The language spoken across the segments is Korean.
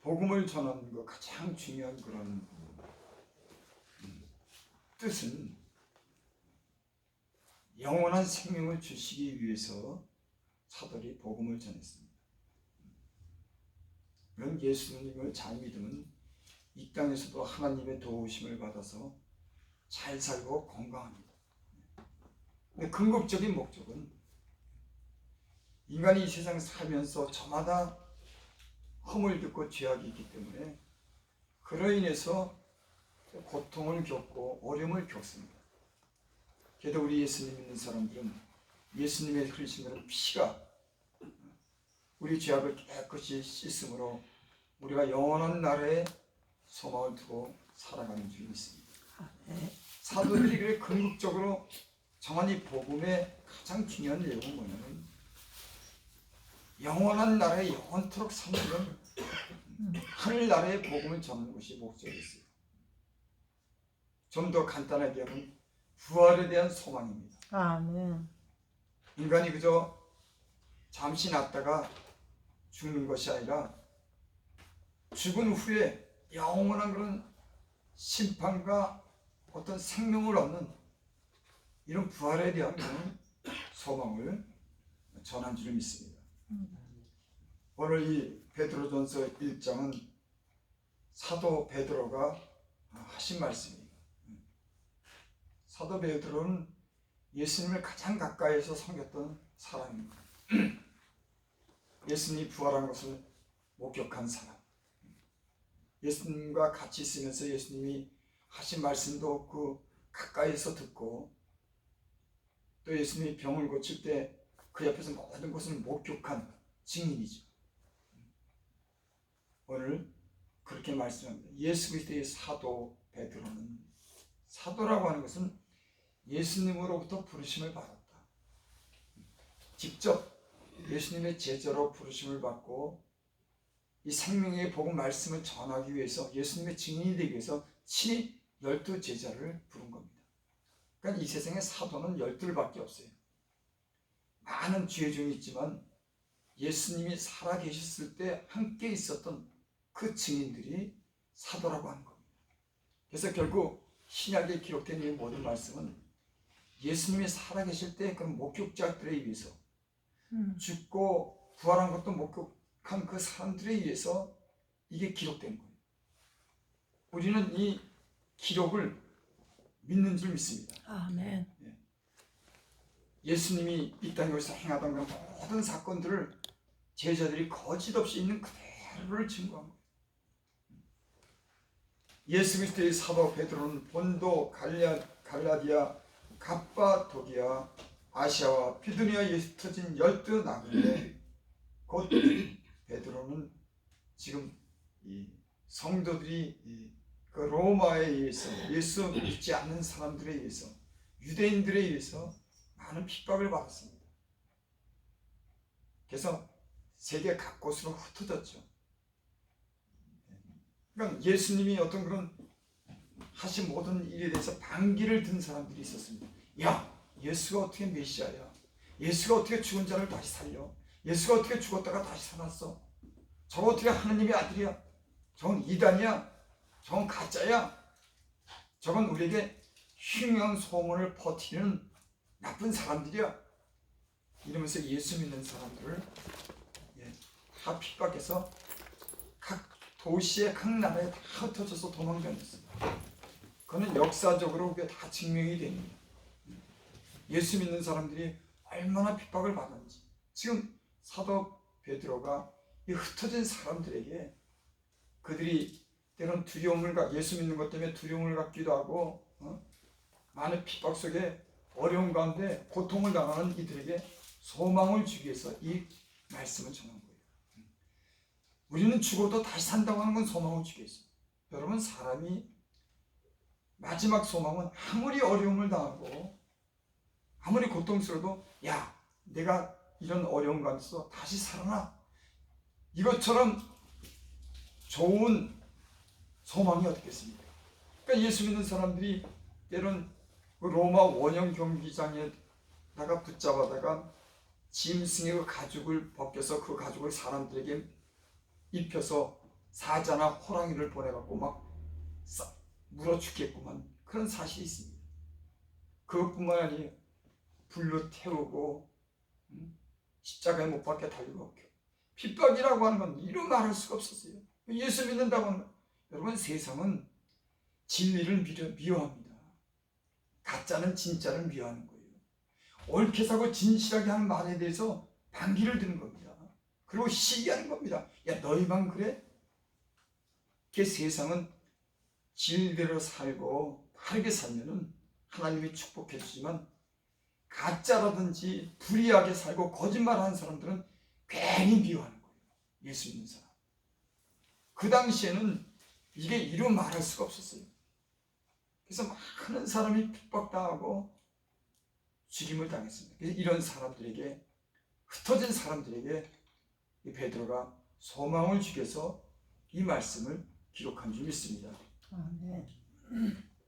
복음을 전하는 것 가장 중요한 그런 뜻은 영원한 생명을 주시기 위해서 사도들이 복음을 전했습니다. 그런 예수님을 잘 믿으면 이 땅에서도 하나님의 도우심을 받아서 잘 살고 건강합니다. 근데 궁극적인 목적은 인간이 이 세상 살면서 저마다 험을 겪고 죄악이 있기 때문에 그로 인해서 고통을 겪고 어려움을 겪습니다. 그래도 우리 예수님 믿는 사람들은 예수님의 흘리신 그런 피가 우리 죄악을 깨끗이 씻음으로 우리가 영원한 나라에 소망을 두고 살아가는 줄 믿습니다. 사도들이 그래 궁극적으로 정한 이 복음의 가장 중요한 내용은 뭐냐면 영원한 나라에 영원토록 삼는 하늘나라의 복음을 전하는 것이 목적이었어요. 좀 더 간단하게 하면 부활에 대한 소망입니다. 아멘. 인간이 그저 잠시 났다가 죽는 것이 아니라 죽은 후에 영원한 그런 심판과 어떤 생명을 얻는 이런 부활에 대한 그런 소망을 전한 줄 믿습니다. 오늘 이 베드로전서 1장은 사도 베드로가 하신 말씀입니다. 사도 베드로는 예수님을 가장 가까이에서 섬겼던 사람입니다. 예수님이 부활한 것을 목격한 사람, 예수님과 같이 있으면서 예수님이 하신 말씀도 그 가까이에서 듣고 또 예수님이 병을 고칠 때 그 옆에서 모든 것을 목격한 증인이죠. 오늘 그렇게 말씀합니다. 예수 그리스도의 사도 베드로는, 사도라고 하는 것은 예수님으로부터 부르심을 받았다. 직접 예수님의 제자로 부르심을 받고 이 생명의 복음 말씀을 전하기 위해서 예수님의 증인이 되기 위해서 친히 12 제자를 부른 겁니다. 그러니까 이 세상에 사도는 12밖에 없어요. 많은 죄 중이 있지만 예수님이 살아계셨을 때 함께 있었던 그 증인들이 사도라고 하는 겁니다. 그래서 결국 신약에 기록된 이 모든 말씀은 예수님이 살아계실 때 그런 목격자들에 의해서 죽고 부활한 것도 목격한 그 사람들에 의해서 이게 기록된 거예요. 우리는 이 기록을 믿는 줄 믿습니다. 아멘. 예수님이 이 땅에서 행하던 그런 모든 사건들을 제자들이 거짓 없이 있는 그대로를 증거한 거예요. 예수 그리스도의 사도 베드로는 본도, 갈라디아, 갑바도기아, 아시아와 비두니아에 흩어진 12 나그네 곧 베드로는 지금 이 성도들이 그 로마에 의해서 예수 믿지 않는 사람들에 의해서 유대인들에 의해서 많은 핍박을 받았습니다. 그래서 세계 각곳으로 흩어졌죠. 그러니까 예수님이 어떤 그런 하신 모든 일에 대해서 반기를 든 사람들이 있었습니다. 야, 예수가 어떻게 메시아야? 예수가 어떻게 죽은 자를 다시 살려? 예수가 어떻게 죽었다가 다시 살았어? 저거 어떻게 하느님의 아들이야? 저건 이단이야? 저건 가짜야? 저건 우리에게 흉흉한 소문을 퍼뜨리는 나쁜 사람들이야. 이러면서 예수 믿는 사람들을 다 핍박해서 각 도시의 각 나라에 다 흩어져서 도망다녔습니다. 그거는 역사적으로 그게 다 증명이 됩니다. 예수 믿는 사람들이 얼마나 핍박을 받았는지. 지금 사도 베드로가 이 흩어진 사람들에게 그들이 때론 두려움을 예수 믿는 것 때문에 두려움을 갖기도 하고 많은 핍박 속에 어려운 가운데 고통을 당하는 이들에게 소망을 주기 위해서 이 말씀을 전한 거예요. 우리는 죽어도 다시 산다고 하는 건 소망을 주기 위해서. 여러분, 사람이 마지막 소망은 아무리 어려움을 당하고 아무리 고통스러워도 야, 내가 이런 어려움 가운데서 다시 살아나, 이것처럼 좋은 소망이 어떻겠습니까? 그러니까 예수 믿는 사람들이 때론 그 로마 원형 경기장에다가 붙잡아다가 짐승의 그 가죽을 벗겨서 그 가죽을 사람들에게 입혀서 사자나 호랑이를 보내갖고 막 물어 죽겠구만, 그런 사실이 있습니다. 그것뿐만 아니에요. 불로 태우고 십자가에 못 박게 달리고 핍박이라고 하는 건 이루 말할 수가 없었어요. 예수 믿는다고 하는 건, 여러분, 세상은 진리를 미워합니다. 가짜는 진짜를 미워하는 거예요. 옳게 사고 진실하게 하는 말에 대해서 반기를 드는 겁니다. 그리고 시기하는 겁니다. 야, 너희만 그래? 그 세상은 진리대로 살고 바르게 살면은 하나님이 축복해 주지만, 가짜라든지 불의하게 살고 거짓말하는 사람들은 괜히 미워하는 거예요. 예수 믿는 사람. 그 당시에는 이게 이루 말할 수가 없었어요. 그래서 많은 사람이 핍박당하고 죽임을 당했습니다. 그래서 이런 사람들에게, 흩어진 사람들에게 이 베드로가 소망을 주께서 이 말씀을 기록한 줄 믿습니다. 아멘.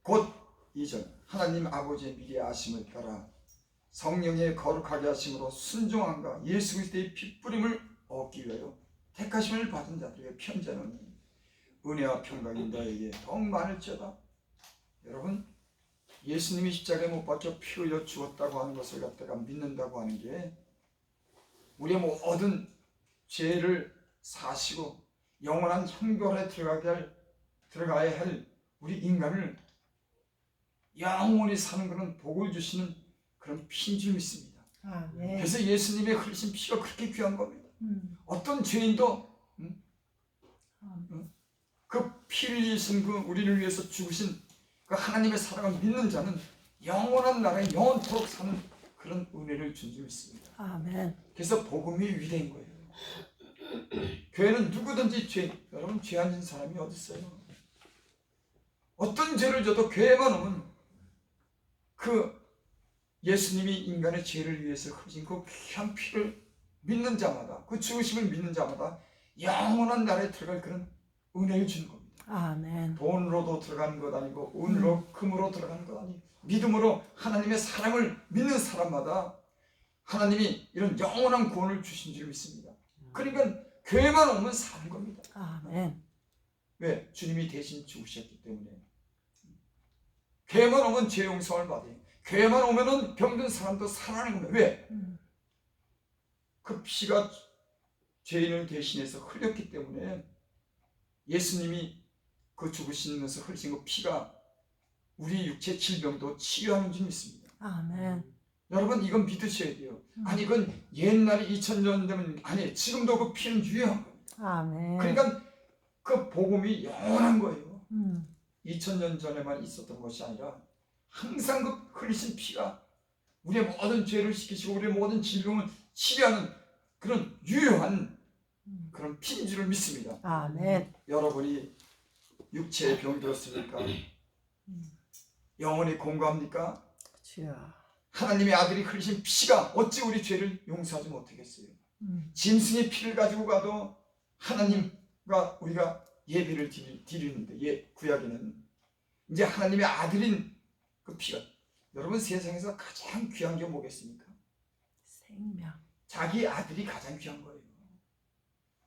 곧 2절, 하나님 아버지의 미리 아심을 따라 성령의 거룩하게 하심으로 순종함과 예수 그리스도의 핏부림을 얻기 위하여 택하심을 받은 자들에게 편지하노니 은혜와 평강이 너에게 더욱 많을지어다. 여러분, 예수님이 십자가에 못 박혀 피 흘려 죽었다고 하는 것을 갖다가 믿는다고 하는 게, 우리의 모든 죄를 사시고 영원한 형벌에 들어가야 할 우리 인간을 영원히 사는 그런 복을 주시는 그런 피인 줄 믿습니다. 아멘. 그래서 예수님의 흘리신 피가 그렇게 귀한 겁니다. 어떤 죄인도 그 피 흘리신 그 우리를 위해서 죽으신 그 하나님의 사랑을 믿는 자는 영원한 나라에 영원토록 사는 그런 은혜를 준 줄 믿습니다. 아멘. 그래서 복음이 위대한 거예요. 교회는 누구든지 여러분, 죄 안 진 사람이 어디 있어요? 어떤 죄를 져도 교회만 오면 그 예수님이 인간의 죄를 위해서 흘리신 그 귀한 피를 믿는 자마다, 그 죽으심을 믿는 자마다 영원한 나라에 들어갈 그런 은혜를 주는 겁니다. 아멘. 돈으로도 들어가는 것 아니고, 은으로 금으로 들어가는 것 아니고, 믿음으로 하나님의 사랑을 믿는 사람마다 하나님이 이런 영원한 구원을 주신 줄 믿습니다. 그러니까 교회만 오면 사는 겁니다. 아멘. 왜? 주님이 대신 죽으셨기 때문에. 교회만 오면 죄 용서를 받아요. 교회만 오면은 병든 사람도 살아나는 겁니다. 왜? 그 피가 죄인을 대신해서 흘렸기 때문에, 예수님이 그 죽으시면서 흘리신 그 피가 우리 육체 질병도 치유하는 줄 믿습니다. 아멘. 여러분, 이건 믿으셔야 돼요. 아니, 이건 옛날에 2000년 되면 아니, 지금도 그 피는 유효한 겁니다. 아멘. 그러니까 그 복음이 영원한 거예요. 2000년 전에만 있었던 것이 아니라 항상 그 흘리신 피가 우리의 모든 죄를 씻기시고 우리의 모든 질병을 치료하는 그런 유효한 그런 피인 줄을 믿습니다. 아멘. 여러분이 육체에 병들었으니까 영원히 공고합니까? 주여. 하나님의 아들이 흘리신 피가 어찌 우리 죄를 용서하지 못하겠어요? 짐승의 피를 가지고 가도 하나님과 우리가 예배를 드리는데, 구약에는 이제 하나님의 아들인 그 피가, 여러분, 세상에서 가장 귀한 게 뭐겠습니까? 생명. 자기 아들이 가장 귀한 거예요.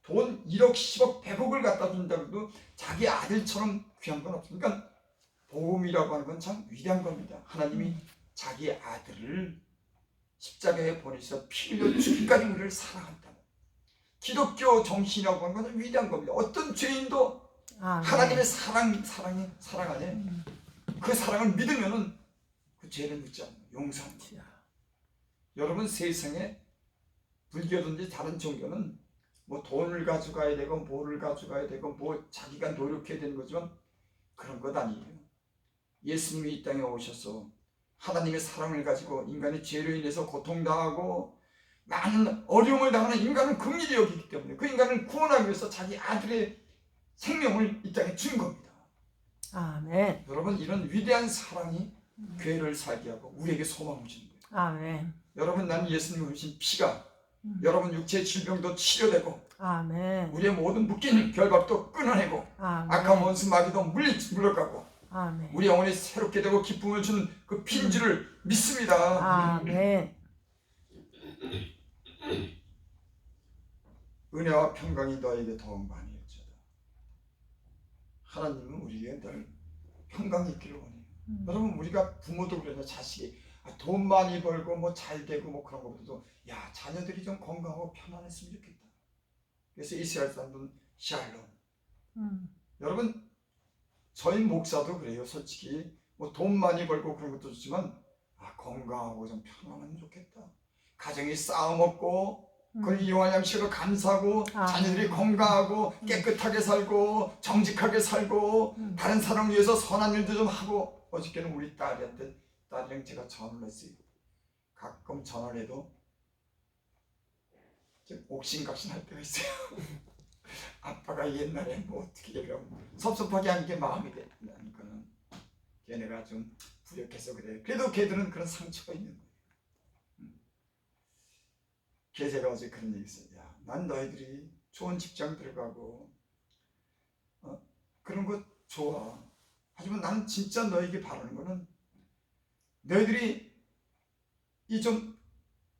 돈 1억, 10억, 100억을 갖다 준다고 해도 자기 아들처럼 귀한 건 없으니까, 그러니까 복음이라고 하는 건 참 위대한 겁니다. 하나님이 자기 아들을 십자가에 보내서 피 흘려 죽기까지 우리를 사랑한다. 기독교 정신이라고 하는 것은 위대한 겁니다. 어떤 죄인도 하나님의 사랑 안에 그 사랑을 믿으면은 그 죄를 묻지 않아요. 용서합니다. 여러분, 세상에 불교든지 다른 종교는 뭐 돈을 가져가야 되고 뭐를 가져가야 되고 뭐 자기가 노력해야 되는 거지만 그런 것 아니에요. 예수님이 이 땅에 오셔서 하나님의 사랑을 가지고 인간의 죄로 인해서 고통당하고 많은 어려움을 당하는 인간을 긍휼히 여기기 때문에 그 인간을 구원하기 위해서 자기 아들의 생명을 이 땅에 준 겁니다. 아멘. 여러분, 이런 위대한 사랑이 교회를 살게 하고 우리에게 소망을 주는 거예요. 아멘. 여러분, 나는 예수님이 흘리신 피가 여러분 육체의 질병도 치료되고 아멘. 우리의 모든 묶인 결박도 끊어내고 아멘. 악한 원수 마귀도 물러가고 아멘. 우리 영혼이 새롭게 되고 기쁨을 주는 그 피인 줄을 믿습니다. 아멘. 은혜와 평강이 너에게 더욱 많이 있어다. 하나님은 우리에게 늘 평강이 있기를 원해요. 음. 여러분 우리가 부모도 그러냐 자식이 돈 많이 벌고 뭐 잘 되고 뭐 그런 것보다도 야 자녀들이 좀 건강하고 편안했으면 좋겠다. 그래서 이스라엘 사람들은 샬롬. 여러분 저희 목사도 그래요. 솔직히 뭐 돈 많이 벌고 그런 것도 좋지만 건강하고 좀 편안하면 좋겠다. 가정이 싸움 없고 그 이용한 양식으로 감사하고 자녀들이 건강하고 깨끗하게 살고 정직하게 살고 다른 사람을 위해서 선한 일도 좀 하고. 어저께는 우리 딸이랑 제가 전화를 했어요. 가끔 전화를 해도 옥신각신할 때가 있어요. 아빠가 옛날에 뭐 어떻게 이러면 섭섭하게 한 게 마음이 되니까는 걔네가 좀 부력해서 그래. 그래도 걔들은 그런 상처가 있는 거예요. 제가 어제 그런 얘기 했어요. 야, 난 너희들이 좋은 직장 들어가고 그런 거 좋아. 하지만 나는 진짜 너에게 바라는 거는 너희들이 이 좀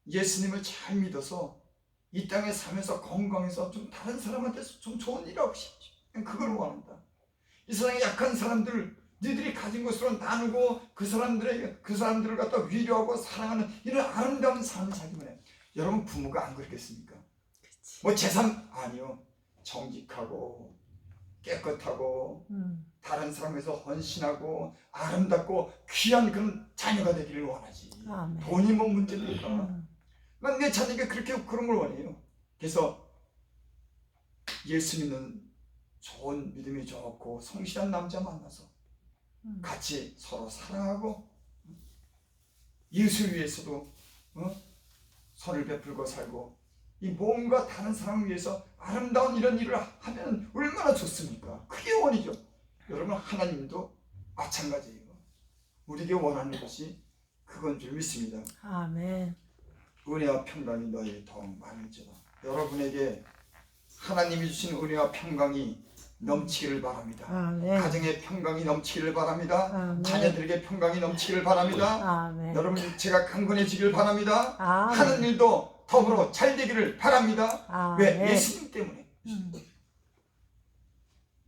예수님을 잘 믿어서 이 땅에 살면서 건강해서 좀 다른 사람한테 좀 좋은 일 하고 싶지. 그걸 원한다. 이 세상에 약한 사람들 너희들이 가진 것으로 나누고 그 사람들을 갖다 위로하고 사랑하는 이런 아름다운 삶을 살기만 해. 여러분 부모가 안 그렇겠습니까? 그치. 뭐 재산 아니요. 정직하고 깨끗하고 다른 사람에서 헌신하고 아름답고 귀한 그런 자녀가 되기를 원하지. 아멘. 돈이 뭐 문제입니까? 난 내 자녀가 그렇게 그런 걸 원해요. 그래서 예수 믿는 좋은 믿음이 좋고 성실한 남자 만나서 같이 서로 사랑하고 예수를 위해서도 선을 베풀고 살고 이 몸과 다른 사람을 위해서 아름다운 이런 일을 하면 얼마나 좋습니까? 그게 원이죠. 여러분 하나님도 마찬가지예요. 우리에게 원하는 것이 그건 줄 믿습니다. 아멘. 은혜와 평강이 너희에 더욱 많을지어다. 여러분에게 하나님이 주신 은혜와 평강이 넘치기를 바랍니다. 아멘. 가정에 평강이 넘치기를 바랍니다. 아멘. 자녀들에게 평강이 넘치기를 바랍니다. 아멘. 여러분 제가 강건해지기를 바랍니다. 아멘. 하는 일도 더불어 잘 되기를 바랍니다. 아멘. 왜? 예수님 때문에.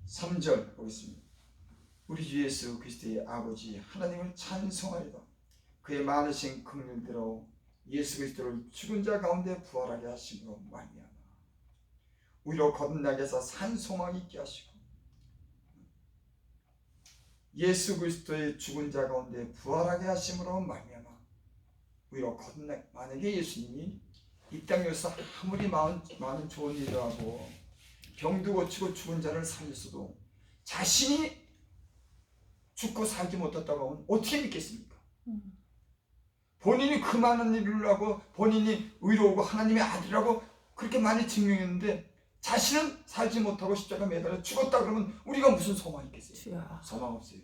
3절 보겠습니다. 우리 주 예수 그리스도의 아버지 하나님을 찬송하리다. 그의 많으신 긍휼대로 예수 그리스도를 죽은 자 가운데 부활하게 하심으로 말미암아 우리로 거듭나게 해서 산 소망이 있게 하시고 예수 그리스도의 죽은 자 가운데 부활하게 하심으로 말미암아 우리로 거듭나. 만약에 예수님이 이 땅에서 아무리 많은 좋은 일을 하고 병도 고치고 죽은 자를 살렸어도 자신이 죽고 살지 못했다고 하면 어떻게 믿겠습니까? 본인이 그 많은 일을 하고 본인이 의로우고 하나님의 아들이라고 그렇게 많이 증명했는데 자신은 살지 못하고 십자가 매달려 죽었다 그러면 우리가 무슨 소망이 있겠어요? 주여. 소망 없어요.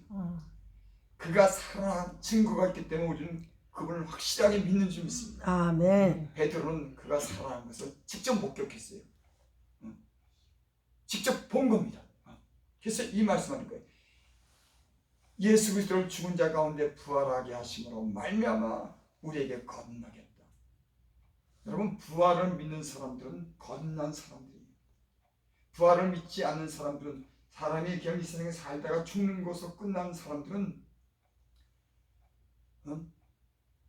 그가 살아난 증거가 있기 때문에 우리는 그분을 확실하게 믿는 줄 믿습니다. 아멘. 베드로는 그가 살아난 것을 직접 목격했어요. 직접 본 겁니다. 그래서 이 말씀하는 거예요. 예수 그리스도를 죽은 자 가운데 부활하게 하심으로 말미암아 우리에게 거듭나겠다. 여러분 부활을 믿는 사람들은 거듭난 사람들이에요. 부활을 믿지 않는 사람들은 사람이 그냥 이 세상에 살다가 죽는 것으로 끝난 사람들은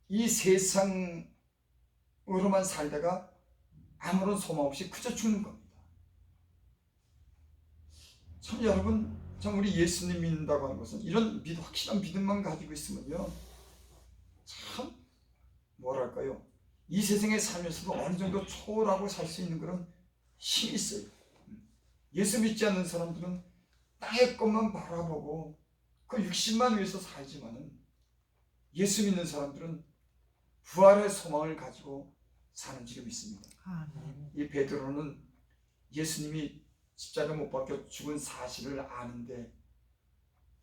이 세상으로만 살다가 아무런 소망 없이 그저 죽는 겁니다. 참 여러분 참 우리 예수님 믿는다고 하는 것은 이런 확실한 믿음만 가지고 있으면요 참 뭐랄까요 이 세상에 살면서도 어느 정도 초월하고 살 수 있는 그런 힘이 있어요. 예수 믿지 않는 사람들은 땅의 것만 바라보고 그 육신만 위해서 살지만은 예수 믿는 사람들은 부활의 소망을 가지고 사는 줄 믿습니다. 아멘. 이 베드로는 예수님이 십자가 못 박혀 죽은 사실을 아는데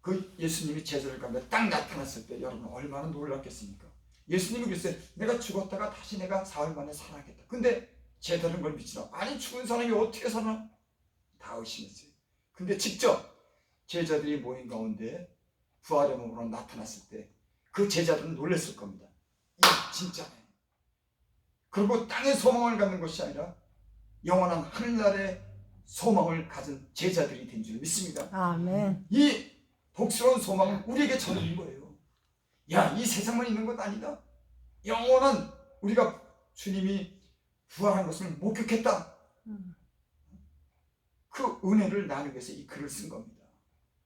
그 예수님이 제자들 가운데 딱 나타났을 때 여러분 얼마나 놀랐겠습니까? 예수님이 그랬어요. 내가 죽었다가 다시 내가 사흘 만에 살아나겠다. 근데 제자들은 그걸 믿지나 아니 죽은 사람이 어떻게 살아? 다 의심했어요. 근데 직접 제자들이 모인 가운데 부활의 몸으로 나타났을 때 그 제자들은 놀랐을 겁니다. 이 진짜네. 그리고 땅의 소망을 갖는 것이 아니라 영원한 하늘나라의 소망을 가진 제자들이 된 줄 믿습니다. 아멘. 이 복스러운 소망은 우리에게 전하는 거예요. 야, 이 세상만 있는 것 아니다. 영원한 우리가 주님이 부활한 것을 목격했다. 그 은혜를 나누기 위해서 이 글을 쓴 겁니다.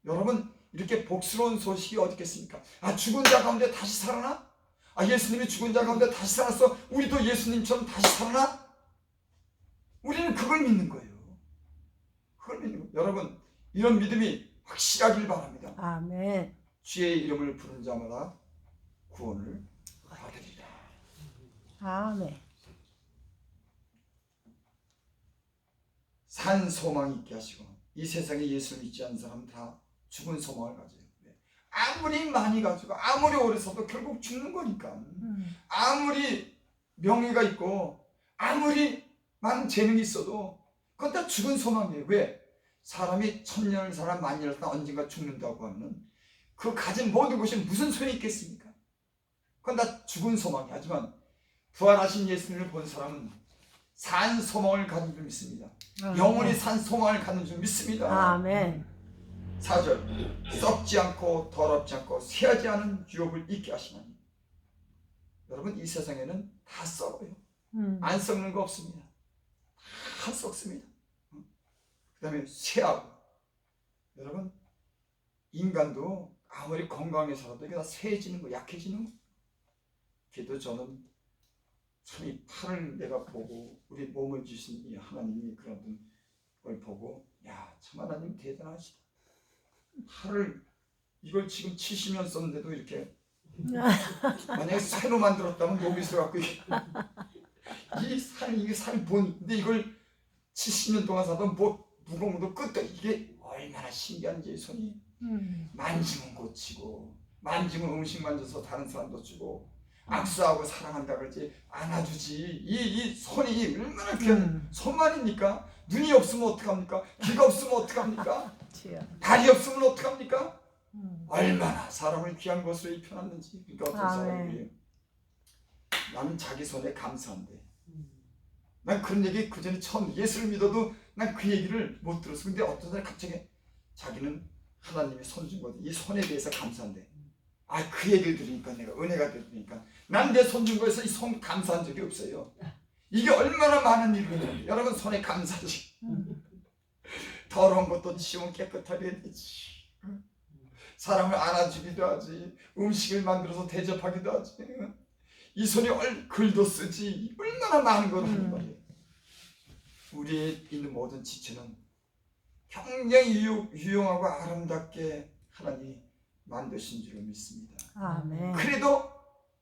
여러분, 이렇게 복스러운 소식이 어디 있겠습니까? 아, 죽은 자 가운데 다시 살아나? 아, 예수님이 죽은 자 가운데 다시 살았어? 우리도 예수님처럼 다시 살아나? 우리는 그걸 믿는 거예요. 그걸 믿는 거예요. 여러분, 이런 믿음이 확실하길 바랍니다. 아멘. 주의 이름을 부른 자마다 구원을 받으리라. 아멘. 산 소망이 있게 하시고, 이 세상에 예수를 믿지 않는 사람은 다 죽은 소망을 가져요. 아무리 많이 가지고 아무리 오래 살도 결국 죽는 거니까. 아무리 명예가 있고 아무리 많은 재능이 있어도 그건 다 죽은 소망이에요. 왜? 사람이 천년을 살아 만년을 살아 언젠가 죽는다고 하면 그 가진 모든 것이 무슨 소용이 있겠습니까? 그건 다 죽은 소망이에요. 하지만 부활하신 예수님을 본 사람은 산 소망을 가진 줄 믿습니다. 영원히 산 소망을 갖는 줄 믿습니다. 아멘. 4절, 썩지 않고 더럽지 않고 쇠하지 않은 유업을 잊게 하시나니. 여러분, 이 세상에는 다 썩어요. 안 썩는 거 없습니다. 다 썩습니다. 그 다음에 쇠하고. 여러분, 인간도 아무리 건강하게 살아도 이게 다 쇠해지는 거, 약해지는 거. 그래도 저는 참 이 팔을 내가 보고 우리 몸을 주신 이 하나님이 그런 걸 보고, 야, 참 하나님 대단하시다. 팔을 이걸 지금 70년 썼는데도 이렇게, 만약에 새로 만들었다면 여기 있어갖고 이게 살이 보니, 근데 이걸 70년 동안 사도 뭐 무거운 것도 끝도, 이게 얼마나 신기한지. 손이 만지면 고치고, 만지면 음식 만져서 다른 사람도 주고, 악수하고 사랑한다 그러지 안아주지. 이 손이 얼마나 귀한 손만입니까? 눈이 없으면 어떡합니까? 귀가 없으면 어떡합니까? 다리 없으면 어떡합니까? 얼마나 사람을 귀한 것으로 입혀놨는지. 그러니까 어떤 사람이, 나는 자기 손에 감사한데, 난 그런 얘기 그 전에 처음 예수를 믿어도 난 그 얘기를 못 들었어. 근데 어떤 사람이 갑자기 자기는 하나님이 손 준 거지, 이 손에 대해서 감사한데, 아, 그 얘기를 들으니까 내가 은혜가 들으니까 난 내 손 준 거에서 이 손 감사한 적이 없어요. 이게 얼마나 많은 일이에요. 여러분, 손에 감사하지. 더러운 것도 치우면 깨끗하게 해야 되지. 사람을 안아주기도 하지. 음식을 만들어서 대접하기도 하지. 이 손이 글도 쓰지. 얼마나 많은 걸 하는 거예요. 우리에 있는 모든 지체는 굉장히 유용하고 아름답게 하나님이 만드신 줄 믿습니다. 아멘. 그래도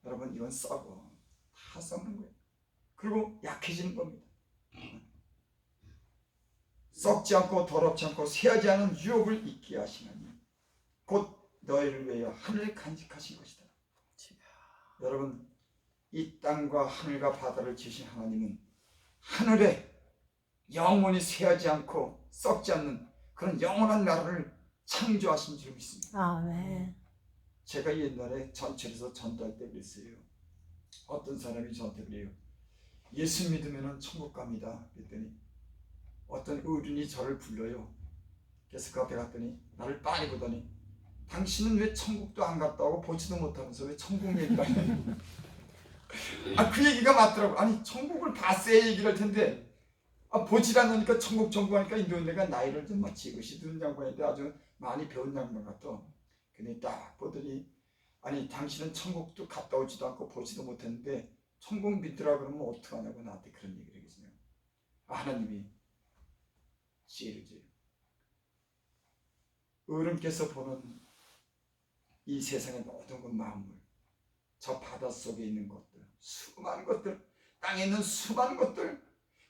여러분, 이건 썩어. 다 썩는 거예요. 그리고 약해지는 겁니다. 썩지 않고 더럽지 않고 쇠하지 않은 유업을 잊게 하시나니 곧 너희를 위하여 하늘에 간직하신 것이다. 여러분, 이 땅과 하늘과 바다를 지으신 하나님은 하늘에 영원히 쇠하지 않고 썩지 않는 그런 영원한 나라를 창조하신 줄 믿습니다. 아멘. 제가 옛날에 전철에서 전도할 때 그랬어요. 어떤 사람이 저한테 그래요. 예수 믿으면 천국 갑니다. 그랬더니 어떤 어른이 저를 불러요. 그래서 그 앞에 갔더니 나를 빤히 보더니, 당신은 왜 천국도 안 갔다 오고 보지도 못하면서 왜 천국 얘기를 하냐. 아, 그 얘기가 맞더라고. 아니, 천국을 봤어야 얘기를 할 텐데, 아, 보질 않으니까 천국 하니까 내가 나이를 좀 지긋이 든 양반인데 아주 많이 배운 양반 같아. 근데 딱 보더니, 아니, 당신은 천국도 갔다 오지도 않고 보지도 못했는데 천국 믿으라 그러면 어떡하냐고 나한테 그런 얘기를 했어요. 아, 하나님이 지혜를 줘요. 어른께서 보는 이 세상의 모든 그 만물, 저 바닷속에 있는 것들, 수많은 것들, 땅에 있는 수많은 것들,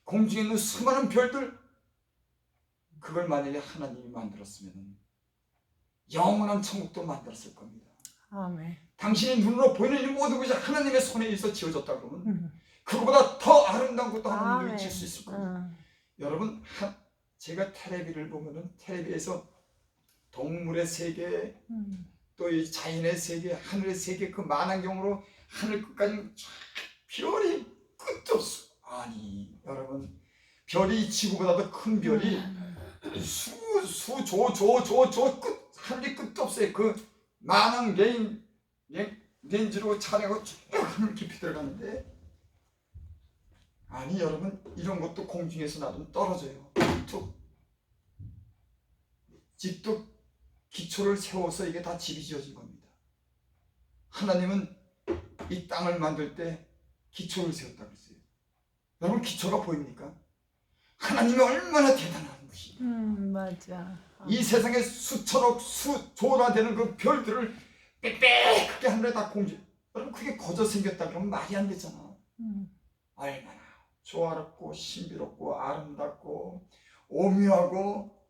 공중에 있는 수많은 별들, 그걸 만약에 하나님이 만들었으면 영원한 천국도 만들었을 겁니다. 아멘. 당신이 눈으로 보이는 이 모든 것이 하나님의 손에 의해서 지어졌다 그러면 그거보다 더 아름다운 것도 하나님이 지을 수 있을 겁니다. 여러분, 제가 텔레비를 보면은 텔레비에서 동물의 세계, 또 이 자연의 세계, 하늘의 세계, 그 만안경으로 하늘 끝까지 쫙 별이 끝도 없어. 아니, 여러분, 별이 지구보다도 큰 별이 끝 하늘이 끝도 없어요. 그 많은 렌즈로 촬영하고 쭉 하늘 깊이 들어가는데, 아니 여러분, 이런 것도 공중에서 나도 떨어져요. 툭. 집도 기초를 세워서 이게 다 집이 지어진 겁니다. 하나님은 이 땅을 만들 때 기초를 세웠다고 했어요. 여러분, 기초가 보입니까? 하나님이 얼마나 대단한 분이시냐. 맞아. 이 세상에 수천억 수조나 되는 그 별들을 빽빽하게 하늘에다 공주. 여러분, 그게 거저 생겼다 그러면 말이 안 되잖아. 얼마나 조화롭고 신비롭고 아름답고 오묘하고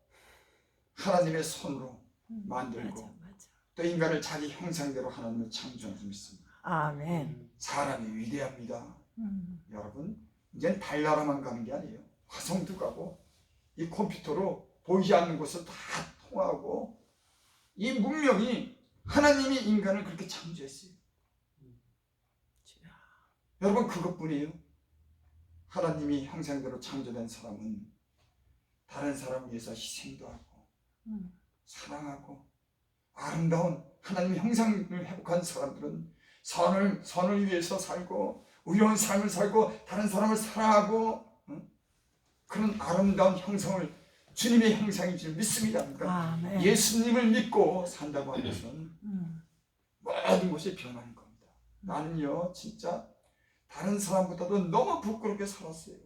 하나님의 손으로 만들고 맞아. 또 인간을 자기 형상대로 하나님을 창조한 줄 믿습니다. 아멘. 사람이 위대합니다. 여러분, 이젠 달나라만 가는 게 아니에요. 화성도 가고 이 컴퓨터로 보이지 않는 곳을 다 통하고, 이 문명이 하나님이 인간을 그렇게 창조했어요. 여러분, 그것뿐이에요. 하나님이 형상대로 창조된 사람은 다른 사람을 위해서 희생도 하고 사랑하고, 아름다운 하나님의 형상을 회복한 사람들은 선을 위해서 살고 의로운 삶을 살고 다른 사람을 사랑하고, 그런 아름다운 형성을 주님의 형상인 줄 믿습니다. 그러니까 예수님을 믿고 산다고 하는 것은 모든 것이 변하는 겁니다. 나는요 진짜 다른 사람보다도 너무 부끄럽게 살았어요.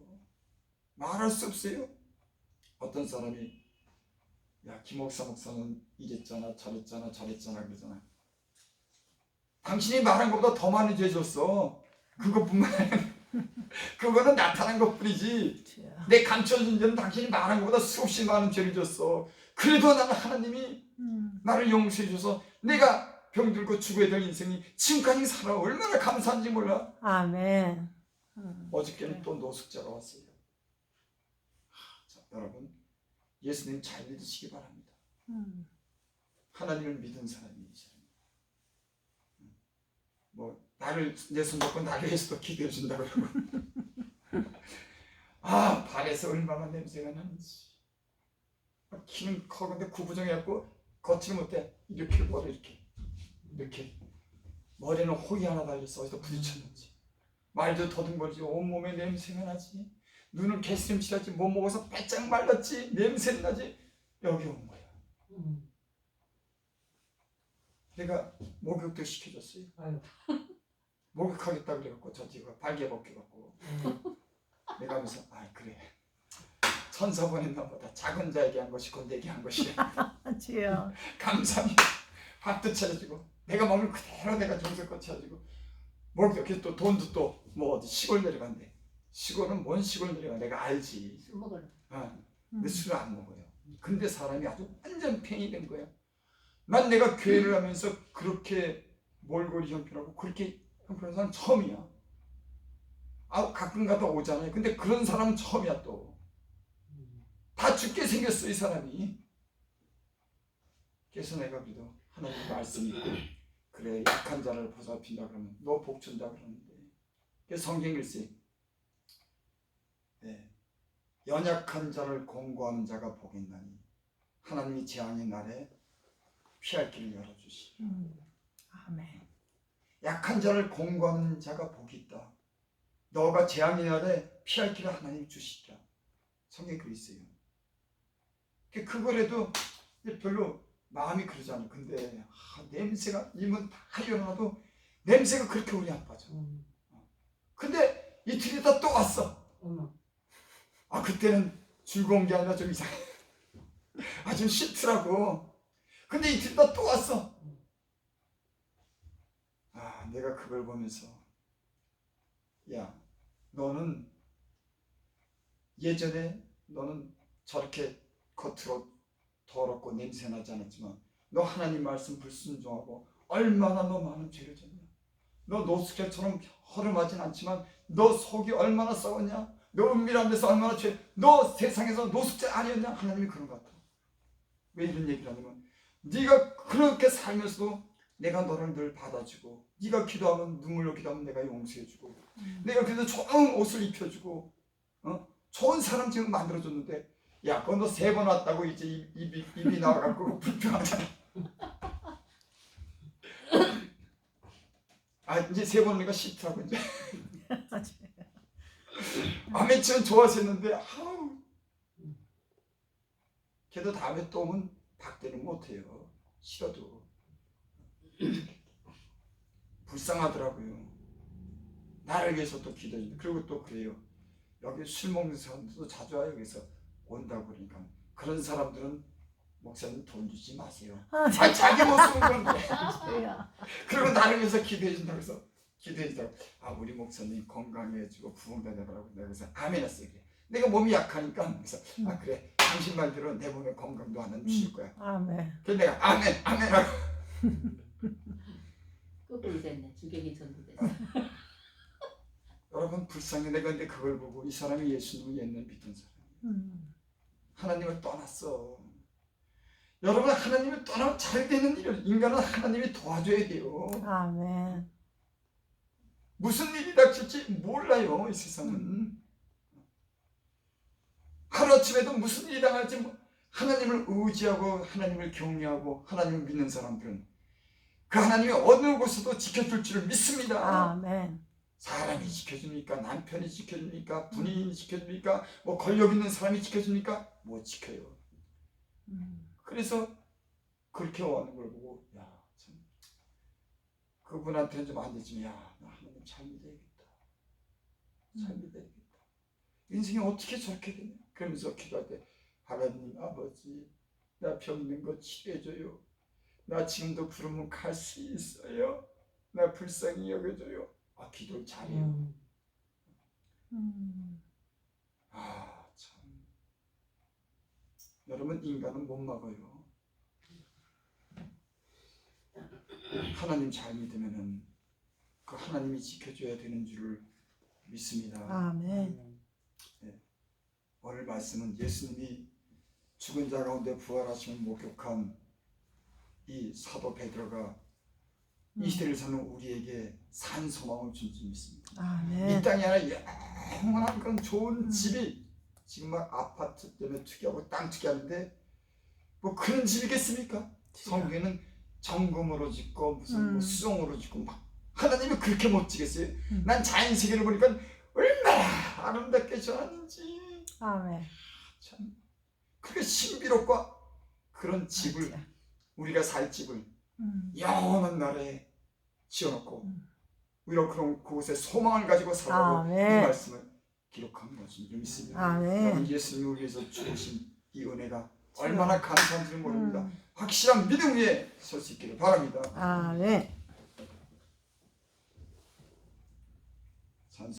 말할 수 없어요. 어떤 사람이 야, 김옥사 목사는 이랬잖아 저랬잖아 그러잖아. 당신이 말한 것보다 더 많이 죄 졌어. 그것뿐만 아니라 그거는 나타난 것뿐이지, 내 감춰진 죄는 당신이 말한 것보다 수없이 많은 죄를 졌어. 그래도 나는 하나님이 나를 용서해 줘서 내가 병들고 죽어야 될 인생이 지금까지 살아. 얼마나 감사한지 몰라. 아멘. 어저께는 또 노숙자가 왔어요. 자, 여러분, 예수님 잘 믿으시기 바랍니다. 하나님을 믿은 사람이 이 사람. 뭐 나를 내 손 잡고 나를 위해서도 기도해 준다 그러고 아, 발에서 얼마나 냄새가 나는지. 키는 커근데 구부정해갖고 걷지를 못해. 이렇게 머리 이렇게 머리는 호이 하나 달려서 어디서 부딪혔는지, 말도 더듬거리지 온몸에 냄새가 나지, 눈은 개스름칠하지, 못 먹어서 바짝 말랐지, 냄새 나지. 여기 온 거야. 내가 목욕도 시켜줬어요. 목욕하겠다 그래갖고 저 뒤가 발개 벗겨갖고 내가 하면서 아 그래, 천사 보냈나 보다. 작은 자에게 한 것이 곤대에게 한 것이야. 주여. 감사히 밥도 차려주고 내가 먹는 그대로 내가 정성껏 차려주고 목욕도. 그래서 또 돈도 또 뭐 어디 시골 내려간대. 시골은 뭔 시골 내려가 내가 알지. 술 먹으러. 근데 술을 안 먹어요. 근데 사람이 아주 완전 팽이 된 거야. 난 내가 교회를 하면서 그렇게 몰골이 형편하고 그렇게 형편한 사람 처음이야. 아, 가끔 가다 오잖아요. 근데 그런 사람은 처음이야. 또 다 죽게 생겼어 이 사람이. 그래서 내가 그래도 하나님 말씀이 그래, 약한 자를 보살핀다 그러면 너 복 준다 그러는데, 그래서 성경 글쎄 연약한 자를 공고하는 자가 복이 있나니 하나님이 재앙의 날에 피할 길을 열어주시. 아멘. 약한 자를 공고하는 자가 복이 있다. 너가 재앙의 날에 피할 길을 하나님이 주시리라. 성경에 그 있어요. 그거라도 별로 마음이 그러잖아. 근데 냄새가 이면 다 일어나도 냄새가 그렇게 우리 안 빠져. 근데 이틀 있다 또 왔어. 아, 그때는 즐거운 게 아니라 좀 이상해. 아, 좀 싫더라고. 근데 이틀 있다 또 왔어. 아, 내가 그걸 보면서 야, 너는 예전에 너는 저렇게 겉으로 더럽고 냄새나지 않았지만 너 하나님 말씀 불순종하고 얼마나 너 많은 죄를 졌냐. 너 노숙자처럼 허름하진 않지만 너 속이 얼마나 썩었냐. 너 은밀한 데서 얼마나 너 세상에서 노숙자 아니었냐. 하나님이 그런 것 같아. 왜 이런 얘기를 하냐면 네가 그렇게 살면서도 내가 너를 늘 받아주고, 네가 기도하면 눈물로 기도하면 내가 용서해주고, 내가 그래도 좋은 옷을 입혀주고, 좋은 사람 지금 만들어줬는데 야, 그거 너 3번 왔다고 이제 입이 나와갖고 불평하잖아. 아, 이제 3번 오니까 싫더라고 이제. 아멘 치면 좋아서 했는데 아우. 걔도 다음에 또 오면 박대는 못해요. 싫어도. 불쌍하더라고요. 나를 위해서 또 기도해준다. 그리고 또 그래요. 여기 술 먹는 사람들도 자주 와요. 여기서 온다고 그러니까 그런 사람들은 목사님 돈 주지 마세요. 자기 못 쓰는 건데. 그리고 나를 위해서 기도해준다고 해서 기도해준다고. 아, 우리 목사님 건강해지고 부흥다 되라고. 내가 그래서 아멘 했어요. 내가 몸이 약하니까 그래서 아, 그래, 당신 말대로 내 몸에 건강도 하나님 주실 거야. 아멘. 그래서 내가 아멘 하고 거꾸로 됐네. 주객이 전도됐어. 여러분 불쌍해. 내가 근데 그걸 보고 이 사람이 예수님을 옛날 믿던 사람이에요. 하나님을 떠났어. 여러분 하나님을 떠나면 잘 되는 일을 인간은 하나님이 도와줘야 돼요. 아멘. 무슨 일이 닥칠지 몰라요. 이 세상은. 하루아침에도 무슨 일이 당할지 하나님을 의지하고 하나님을 경외하고 하나님을 믿는 사람들은 그 하나님이 어느 곳에도 지켜줄 줄을 믿습니다. 아멘. 사람이 지켜줍니까? 남편이 지켜줍니까? 부인이 지켜줍니까? 뭐 권력 있는 사람이 지켜줍니까? 못 지켜요. 그래서 그렇게 오는 걸 보고 야, 참 그분한테는 좀 안 되지만 야, 나 하나님 잘 믿어야겠다. 잘 믿어야겠다. 인생이 어떻게 저렇게 되냐? 그러면서 기도할 때 하나님 아버지, 나 병든 거 치료해줘요. 나 지금도 부르면 갈 수 있어요. 나 불쌍히 여겨줘요. 아, 기도를 잘해요. 아, 참. 여러분 인간은 못 막아요. 하나님 잘 믿으면은 그 하나님이 지켜줘야 되는 줄을 믿습니다. 아멘. 오늘 말씀은 예수님이 죽은 자 가운데 부활하심을 목격한 이 사도 베드로가 이 시대를 사는 우리에게 산 소망을 준 줄 믿습니다. 아멘. 이 땅이 아니라 영원한 그런 좋은 집이 지금 막 아파트 때문에 투기하고 땅 투기하는데 뭐 그런 집이겠습니까? 성경에는 정금으로 짓고 무슨 뭐 수송으로 짓고 막 하나님이 그렇게 못 지겠어요? 난 자연 세계를 보니까 얼마나 아름답게 지었는지 아멘. 참 그렇게 신비롭고 그런 집을 맞아. 우리가 살 집을 영원한 나라에 지어놓고 우리가 그런 그곳에 소망을 가지고 살라고 아멘. 이 말씀을 기록한 것을 믿습니다. 아멘. 여러분 예수님을 위해서 주신 이 은혜가 얼마나 감사한지 모릅니다. 음. 확실한 믿음 위에 설 수 있기를 바랍니다. 아멘.